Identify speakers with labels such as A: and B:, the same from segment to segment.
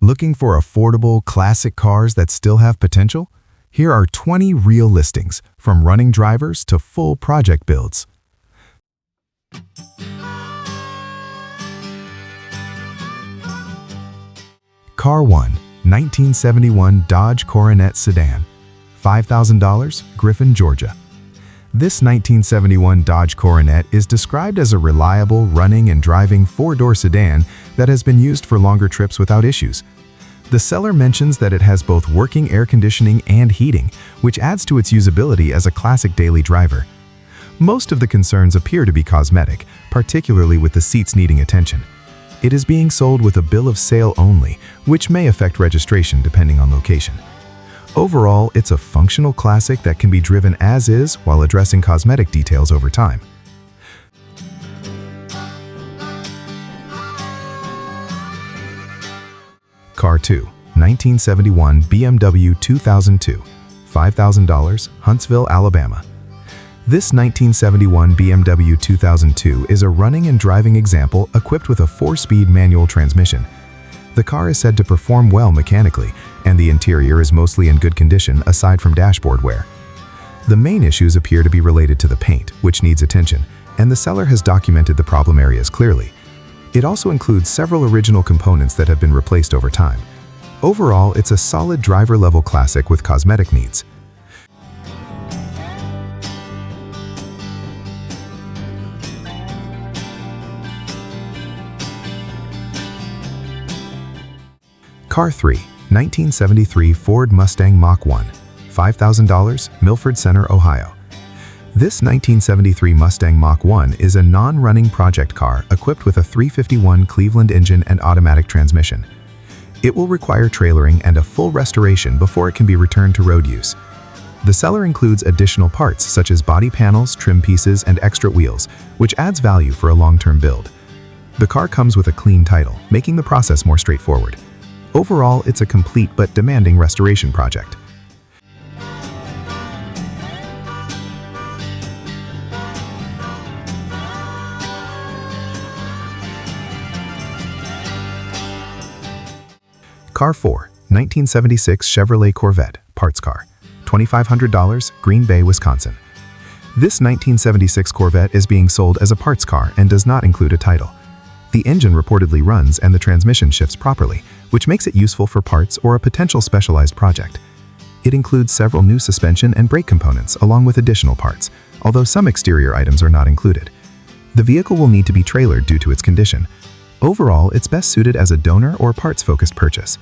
A: Looking for affordable, classic cars that still have potential? Here are 20 real listings, from running drivers to full project builds. Car 1, 1971 Dodge Coronet Sedan, $5,000, Griffin, Georgia. This 1971 Dodge Coronet is described as a reliable, running and driving four-door sedan that has been used for longer trips without issues. The seller mentions that it has both working air conditioning and heating, which adds to its usability as a classic daily driver. Most of the concerns appear to be cosmetic, particularly with the seats needing attention. It is being sold with a bill of sale only, which may affect registration depending on location. Overall, it's a functional classic that can be driven as is while addressing cosmetic details over time. Car 2, 1971 BMW 2002, $5,000, Huntsville, Alabama. This 1971 BMW 2002 is a running and driving example equipped with a 4-speed manual transmission. The car is said to perform well mechanically, and the interior is mostly in good condition aside from dashboard wear. The main issues appear to be related to the paint, which needs attention, and the seller has documented the problem areas clearly. It also includes several original components that have been replaced over time. Overall, it's a solid driver-level classic with cosmetic needs. Car 3, 1973 Ford Mustang Mach 1, $5,000, Milford Center, Ohio. This 1973 Mustang Mach 1 is a non-running project car equipped with a 351 Cleveland engine and automatic transmission. It will require trailering and a full restoration before it can be returned to road use. The seller includes additional parts such as body panels, trim pieces, and extra wheels, which adds value for a long-term build. The car comes with a clean title, making the process more straightforward. Overall, it's a complete but demanding restoration project. Car 4, 1976 Chevrolet Corvette, parts car, $2,500, Green Bay, Wisconsin. This 1976 Corvette is being sold as a parts car and does not include a title. The engine reportedly runs and the transmission shifts properly, which makes it useful for parts or a potential specialized project. It includes several new suspension and brake components along with additional parts, although some exterior items are not included. The vehicle will need to be trailered due to its condition. Overall, it's best suited as a donor or parts-focused purchase.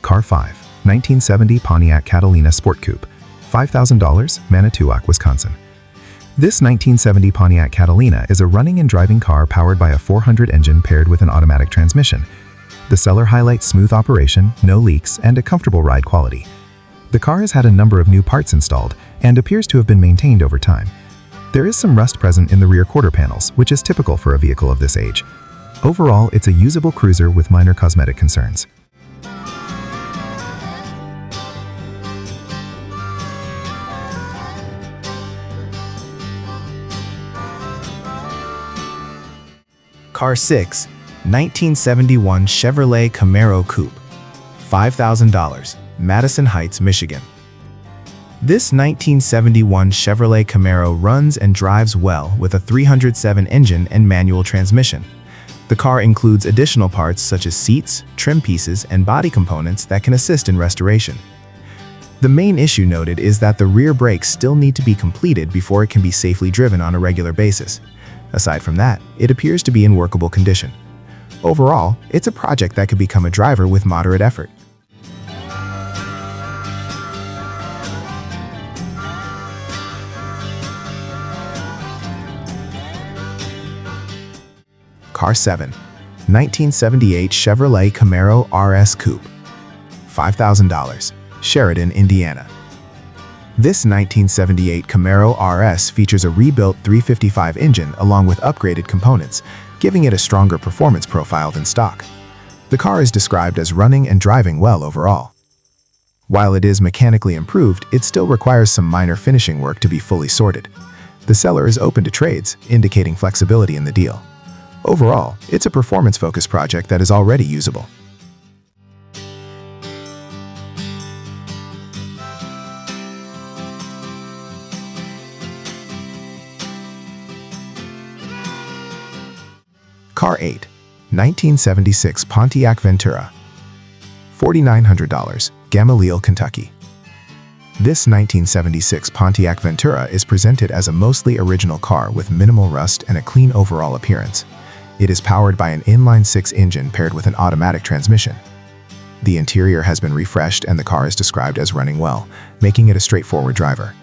A: Car 5, 1970 Pontiac Catalina Sport Coupe, $5,000, Manitowoc, Wisconsin. This 1970 Pontiac Catalina is a running and driving car powered by a 400 engine paired with an automatic transmission. The seller highlights smooth operation, no leaks, and a comfortable ride quality. The car has had a number of new parts installed and appears to have been maintained over time. There is some rust present in the rear quarter panels, which is typical for a vehicle of this age. Overall, it's a usable cruiser with minor cosmetic concerns.
B: Car 6, 1971 Chevrolet Camaro Coupe, $5,000, Madison Heights, Michigan. This 1971 Chevrolet Camaro runs and drives well with a 307 engine and manual transmission. The car includes additional parts such as seats, trim pieces, and body components that can assist in restoration. The main issue noted is that the rear brakes still need to be completed before it can be safely driven on a regular basis. Aside from that, it appears to be in workable condition. Overall, it's a project that could become a driver with moderate effort. Car 7, 1978 Chevrolet Camaro RS Coupe, $5,000, Sheridan, Indiana. This 1978 Camaro RS features a rebuilt 355 engine along with upgraded components, giving it a stronger performance profile than stock. The car is described as running and driving well overall. While it is mechanically improved, it still requires some minor finishing work to be fully sorted. The seller is open to trades, indicating flexibility in the deal. Overall, it's a performance-focused project that is already usable. Car 8, 1976 Pontiac Ventura, $4,900, Gamaliel, Kentucky. This 1976 Pontiac Ventura is presented as a mostly original car with minimal rust and a clean overall appearance. It is powered by an inline-six engine paired with an automatic transmission. The interior has been refreshed and the car is described as running well, making it a straightforward driver.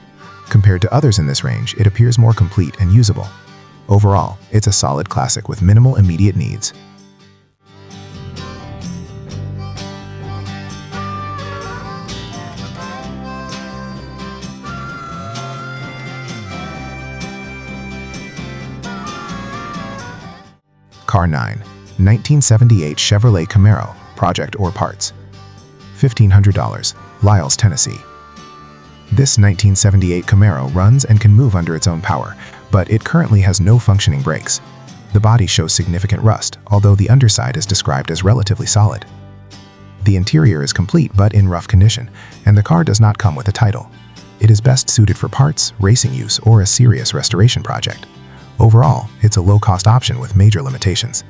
B: Compared to others in this range, it appears more complete and usable. Overall, it's a solid classic with minimal immediate needs. Car 9, 1978 Chevrolet Camaro, Project or Parts, $1,500, Lyles, Tennessee. This 1978 Camaro runs and can move under its own power, but it currently has no functioning brakes. The body shows significant rust, although the underside is described as relatively solid. The interior is complete but in rough condition, and the car does not come with a title. It is best suited for parts, racing use, or a serious restoration project. Overall, it's a low-cost option with major limitations.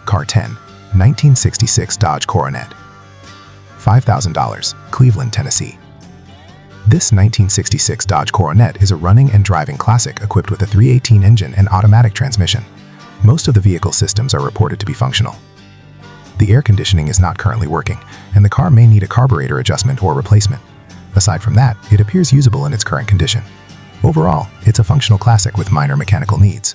B: Car 10, 1966 Dodge Coronet, $5,000, Cleveland, Tennessee. This 1966 Dodge Coronet is a running and driving classic equipped with a 318 engine and automatic transmission. Most of the vehicle systems are reported to be functional. The air conditioning is not currently working, and the car may need a carburetor adjustment or replacement. Aside from that, it appears usable in its current condition. Overall, it's a functional classic with minor mechanical needs.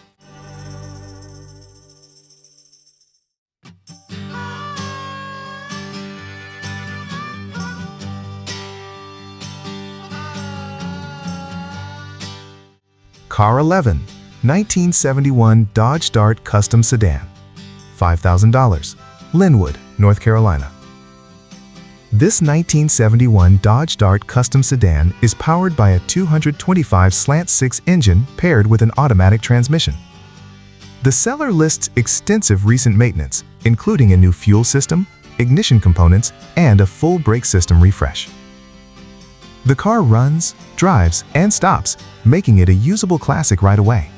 A: Car 11, 1971 Dodge Dart Custom Sedan, $5,000, Linwood, North Carolina. This 1971 Dodge Dart Custom Sedan is powered by a 225/6 engine paired with an automatic transmission. The seller lists extensive recent maintenance, including a new fuel system, ignition components, and a full brake system refresh. The car runs, drives, and stops, making it a usable classic right away.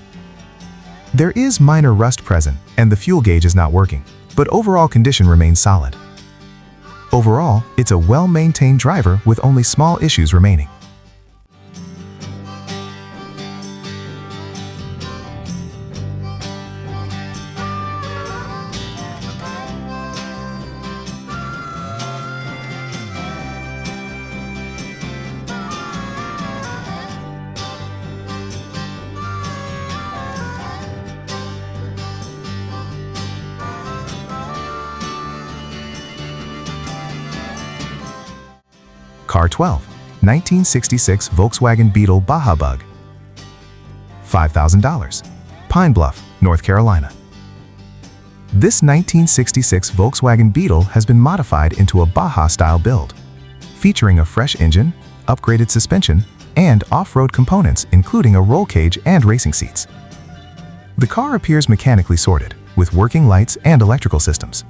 A: There is minor rust present, and the fuel gauge is not working, but overall condition remains solid. Overall, it's a well-maintained driver with only small issues remaining. Car 12, 1966 Volkswagen Beetle Baja Bug, $5,000, Pine Bluff, North Carolina. This 1966 Volkswagen Beetle has been modified into a Baja-style build, featuring a fresh engine, upgraded suspension, and off-road components including a roll cage and racing seats. The car appears mechanically sorted, with working lights and electrical systems.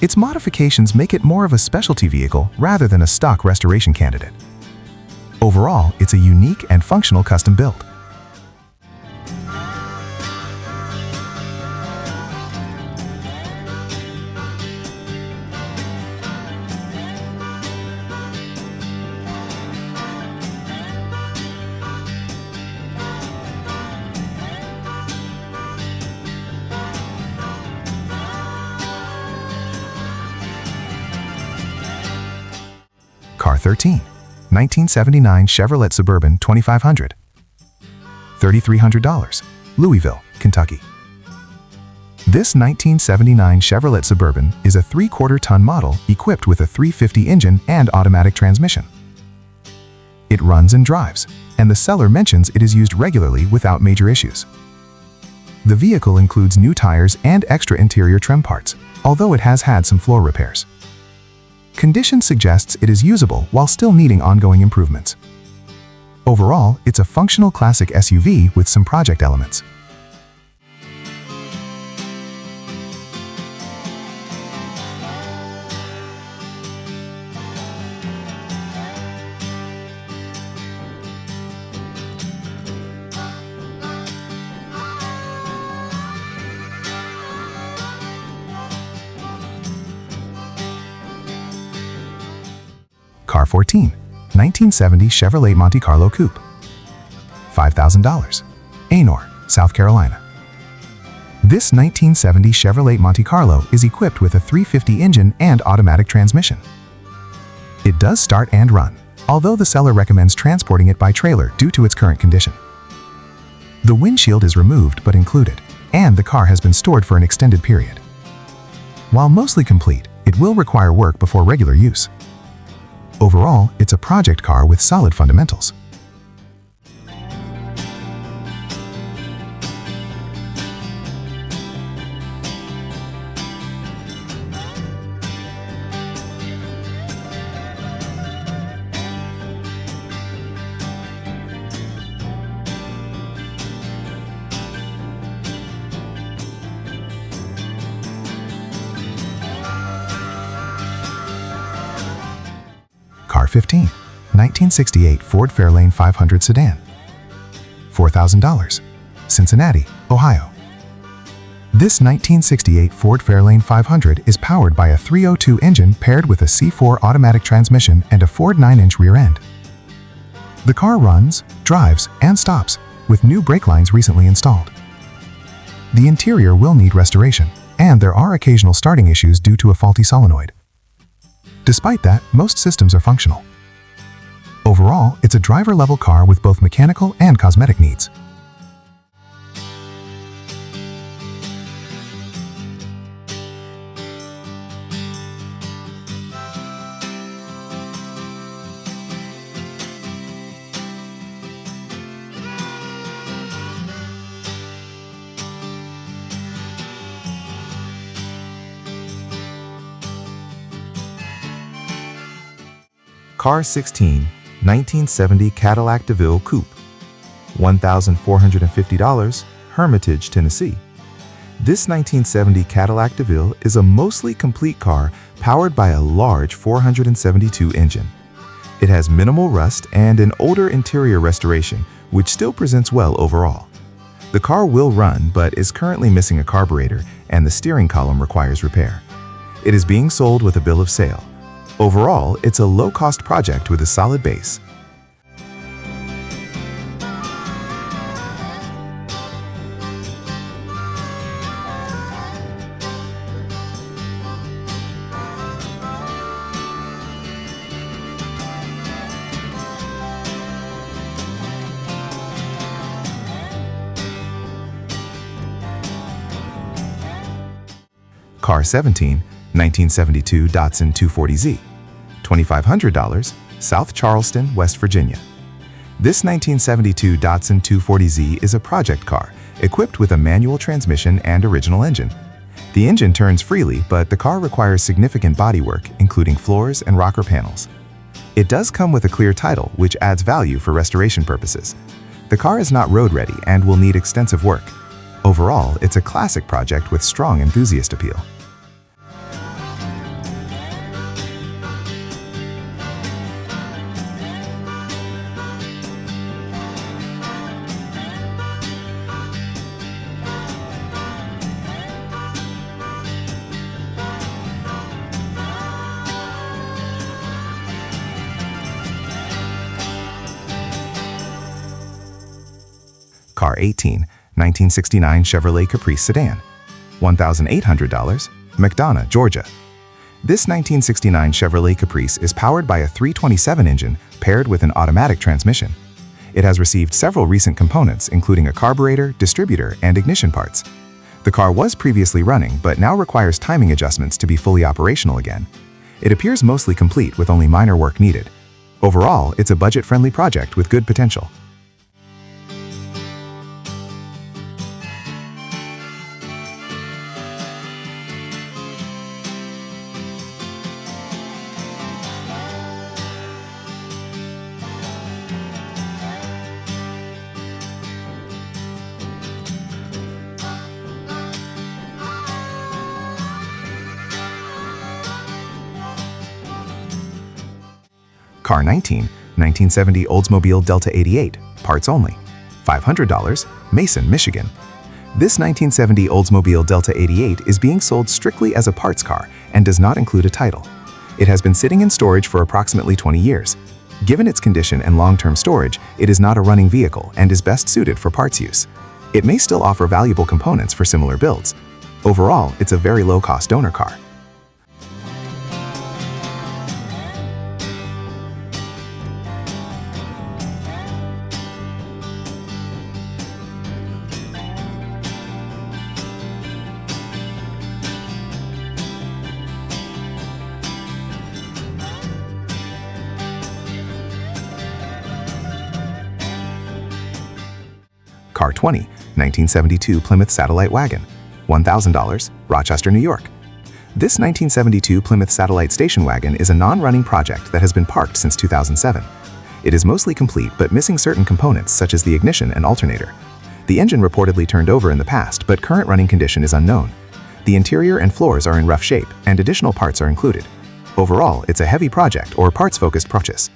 A: Its modifications make it more of a specialty vehicle rather than a stock restoration candidate. Overall, it's a unique and functional custom build. Car 13, 1979 Chevrolet Suburban 2500, $3,300, Louisville, Kentucky. This 1979 Chevrolet Suburban is a 3/4-ton model equipped with a 350 engine and automatic transmission. It runs and drives, and the seller mentions it is used regularly without major issues. The vehicle includes new tires and extra interior trim parts, although it has had some floor repairs. Condition suggests it is usable while still needing ongoing improvements. Overall, it's a functional classic SUV with some project elements. Car 14, 1970 Chevrolet Monte Carlo Coupe. $5,000. Anor, South Carolina. This 1970 Chevrolet Monte Carlo is equipped with a 350 engine and automatic transmission. It does start and run, although the seller recommends transporting it by trailer due to its current condition. The windshield is removed but included, and the car has been stored for an extended period. While mostly complete, it will require work before regular use. Overall, it's a project car with solid fundamentals. Car 15, 1968 Ford Fairlane 500 Sedan. $4,000. Cincinnati, Ohio. This 1968 Ford Fairlane 500 is powered by a 302 engine paired with a C4 automatic transmission and a Ford 9-inch rear end. The car runs, drives, and stops, with new brake lines recently installed. The interior will need restoration, and there are occasional starting issues due to a faulty solenoid. Despite that, most systems are functional. Overall, it's a driver-level car with both mechanical and cosmetic needs. Car 16, 1970 Cadillac Deville Coupe. $1,450, Hermitage, Tennessee. This 1970 Cadillac Deville is a mostly complete car powered by a large 472 engine. It has minimal rust and an older interior restoration, which still presents well overall. The car will run, but is currently missing a carburetor, and the steering column requires repair. It is being sold with a bill of sale. Overall, it's a low-cost project with a solid base. Car 17, 1972 Datsun 240Z. $2,500, South Charleston, West Virginia. This 1972 Datsun 240Z is a project car, equipped with a manual transmission and original engine. The engine turns freely, but the car requires significant bodywork, including floors and rocker panels. It does come with a clear title, which adds value for restoration purposes. The car is not road-ready and will need extensive work. Overall, it's a classic project with strong enthusiast appeal. Car 18, 1969 Chevrolet Caprice Sedan. $1,800, McDonough, Georgia. This 1969 Chevrolet Caprice is powered by a 327 engine paired with an automatic transmission. It has received several recent components, including a carburetor, distributor, and ignition parts. The car was previously running, but now requires timing adjustments to be fully operational again. It appears mostly complete with only minor work needed. Overall, it's a budget-friendly project with good potential. Car 19, 1970 Oldsmobile Delta 88, parts only. $500, Mason, Michigan. This 1970 Oldsmobile Delta 88 is being sold strictly as a parts car and does not include a title. It has been sitting in storage for approximately 20 years. Given its condition and long-term storage, it is not a running vehicle and is best suited for parts use. It may still offer valuable components for similar builds. Overall, it's a very low-cost donor car. Car 20, 1972 Plymouth Satellite Wagon, $1,000, Rochester, New York. This 1972 Plymouth Satellite station wagon is a non-running project that has been parked since 2007. It is mostly complete but missing certain components such as the ignition and alternator. The engine reportedly turned over in the past, but current running condition is unknown. The interior and floors are in rough shape, and additional parts are included. Overall, it's a heavy project or parts-focused purchase.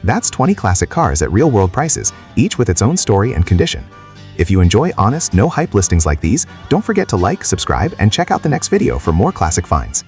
A: That's 20 classic cars at real-world prices, each with its own story and condition. If you enjoy honest, no-hype listings like these, don't forget to like, subscribe, and check out the next video for more classic finds.